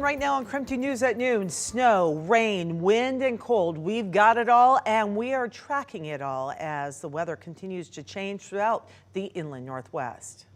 right now on KREM 2 News at noon. Snow, rain, wind, and cold. We've got it all, and we are tracking it all as the weather continues to change throughout the inland Northwest.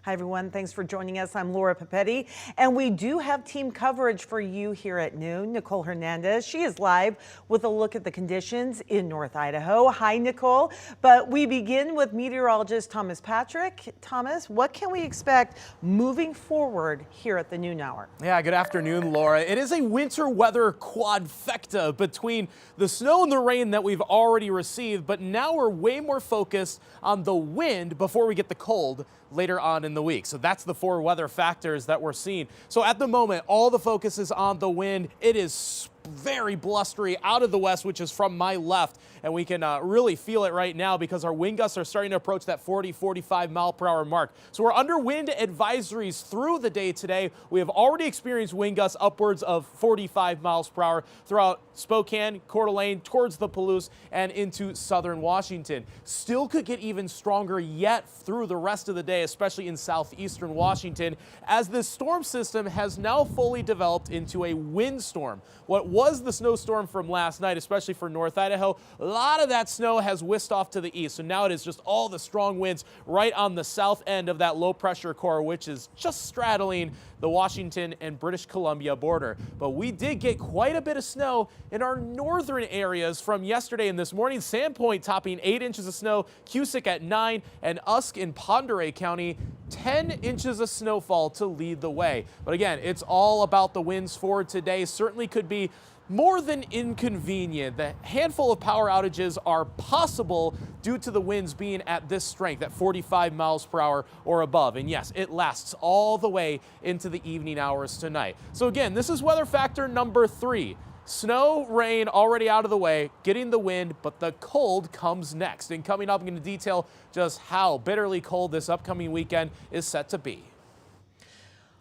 Hi, everyone. Thanks for joining us. I'm Laura Papetti, and we do have team coverage for you here at noon. Nicole Hernandez, she is live with a look at the conditions in North Idaho. Hi, Nicole. But we begin with meteorologist Thomas Patrick. Thomas, what can we expect moving forward here at the noon hour? Yeah, good afternoon, Laura. It is a winter weather quadfecta between the snow and the rain that we've already received, but now we're way more focused on the wind before we get the cold later on in the week. So that's the four weather factors that we're seeing. So at the moment, all the focus is on the wind. It is very blustery out of the west, which is from my left, and we can really feel it right now because our wind gusts are starting to approach that 40-45 mile per hour mark. So we're under wind advisories through the day today. We have already experienced wind gusts upwards of 45 miles per hour throughout Spokane, Coeur d'Alene, towards the Palouse, and into southern Washington. Still could get even stronger yet through the rest of the day, especially in southeastern Washington, as this storm system has now fully developed into a windstorm. What was the snowstorm from last night, especially for North Idaho, a lot of that snow has whisked off to the east. So now it is just all the strong winds right on the south end of that low pressure core, which is just straddling the Washington and British Columbia border. But we did get quite a bit of snow in our northern areas from yesterday and this morning. Sandpoint topping 8 inches of snow, Cusick at 9, and Usk in Pend Oreille County 10 inches of snowfall to lead the way. But again, it's all about the winds for today. Certainly could be more than inconvenient. The handful of power outages are possible due to the winds being at this strength, at 45 miles per hour or above. And yes, it lasts all the way into the evening hours tonight. So again, this is weather factor number 3. Snow, rain already out of the way, getting the wind, but the cold comes next. And coming up, I'm going to detail just how bitterly cold this upcoming weekend is set to be.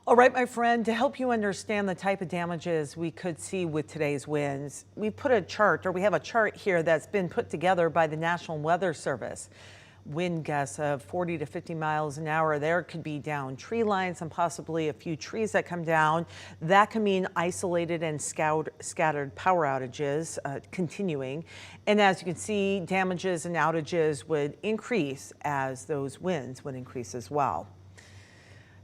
All right, my friend, to help you understand the type of damages we could see with today's winds, we put a chart, or we have a chart here that's been put together by the National Weather Service. Wind gusts of 40 to 50 miles an hour. There could be down tree lines and possibly a few trees that come down. That can mean isolated and scattered power outages continuing. And as you can see, damages and outages would increase as those winds would increase as well.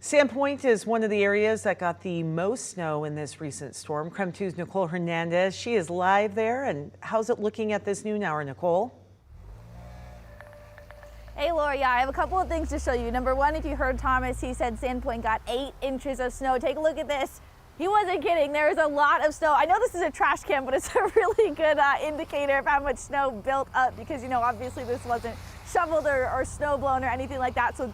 Sandpoint is one of the areas that got the most snow in this recent storm. KREM 2's Nicole Hernandez, she is live there. And how's it looking at this noon hour, Nicole? Hey, Laura, yeah, I have a couple of things to show you. Number one, if you heard Thomas, he said Sandpoint got 8 inches of snow. Take a look at this. He wasn't kidding. There is a lot of snow. I know this is a trash can, but it's a really good indicator of how much snow built up because, you know, obviously this wasn't shoveled or snow blown or anything like that. So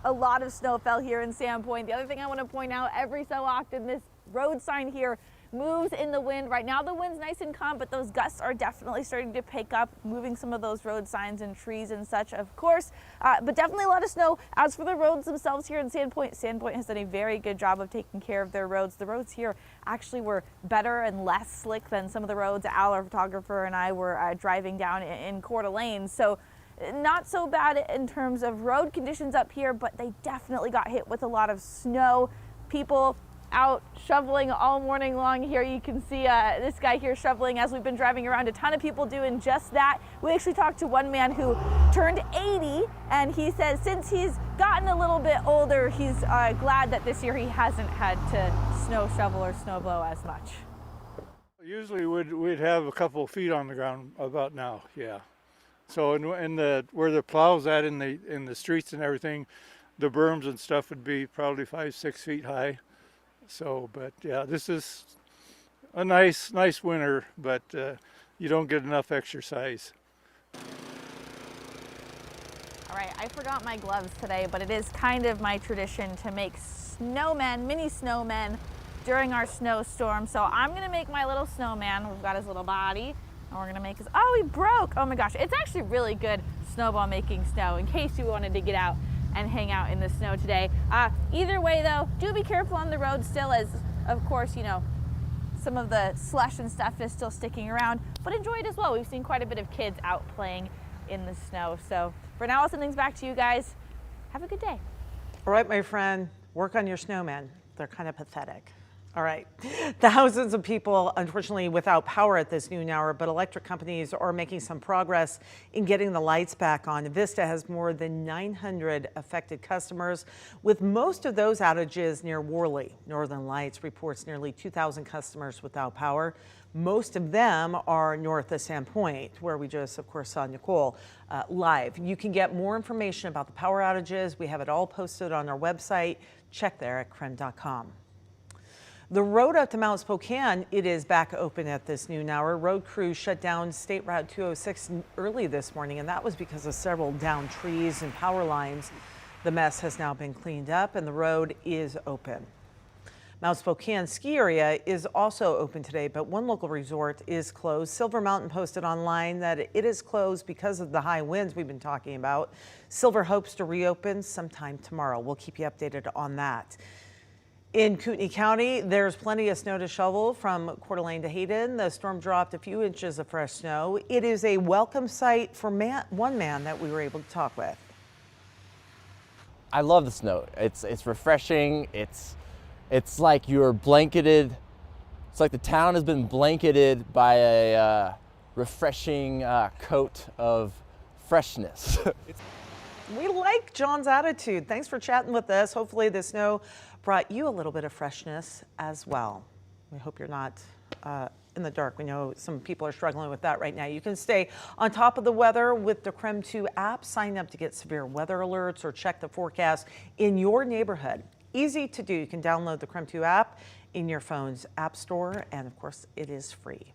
a lot of snow fell here in Sandpoint. The other thing I want to point out, every so often this road sign here moves in the wind. Right now the wind's nice and calm, but those gusts are definitely starting to pick up, moving some of those road signs and trees and such, of course. But definitely a lot of snow. As for the roads themselves here in Sandpoint, Sandpoint has done a very good job of taking care of their roads. The roads here actually were better and less slick than some of the roads Al, our photographer, and I were driving down in Coeur d'Alene. So not so bad in terms of road conditions up here, but they definitely got hit with a lot of snow. People out shoveling all morning long here. You can see this guy here shoveling as we've been driving around. A ton of people doing just that. We actually talked to one man who turned 80, and he says since he's gotten a little bit older, he's glad that this year he hasn't had to snow shovel or snow blow as much. Usually we'd have a couple of feet on the ground about now, yeah. So where the plow's at in the streets and everything, the berms and stuff would be probably 5-6 feet high. So, but yeah, this is a nice winter, but you don't get enough exercise. All right, I forgot my gloves today, but it is kind of my tradition to make snowmen, mini snowmen, during our snowstorm. So I'm gonna make my little snowman. We've got his little body. And we're gonna make his, oh, he broke. Oh my gosh, it's actually really good snowball making snow in case you wanted to get out and hang out in the snow today. Either way though, do be careful on the road still, as of course, you know, some of the slush and stuff is still sticking around, but enjoy it as well. We've seen quite a bit of kids out playing in the snow. So for now, I'll send things back to you guys. Have a good day. All right, my friend, work on your snowmen. They're kind of pathetic. All right. Thousands of people, unfortunately, without power at this noon hour, but electric companies are making some progress in getting the lights back on. Vista has more than 900 affected customers, with most of those outages near Worley. Northern Lights reports nearly 2,000 customers without power. Most of them are north of Sandpoint, where we just, of course, saw Nicole live. You can get more information about the power outages. We have it all posted on our website. Check there at KREM.com. The road up to Mount Spokane, it is back open at this noon hour. Road crews shut down State Route 206 early this morning, and that was because of several downed trees and power lines. The mess has now been cleaned up and the road is open. Mount Spokane ski area is also open today, but one local resort is closed. Silver Mountain posted online that it is closed because of the high winds we've been talking about. Silver hopes to reopen sometime tomorrow. We'll keep you updated on that. In Kootenai County, there's plenty of snow to shovel from Coeur d'Alene to Hayden. The storm dropped a few inches of fresh snow. It is a welcome sight for one man that we were able to talk with. I love the snow. It's refreshing. It's like you're blanketed. It's like the town has been blanketed by a refreshing coat of freshness. We like John's attitude. Thanks for chatting with us. Hopefully the snow brought you a little bit of freshness as well. We hope you're not in the dark. We know some people are struggling with that right now. You can stay on top of the weather with the KREM 2 app. Sign up to get severe weather alerts or check the forecast in your neighborhood. Easy to do. You can download the KREM 2 app in your phone's app store, and of course it is free.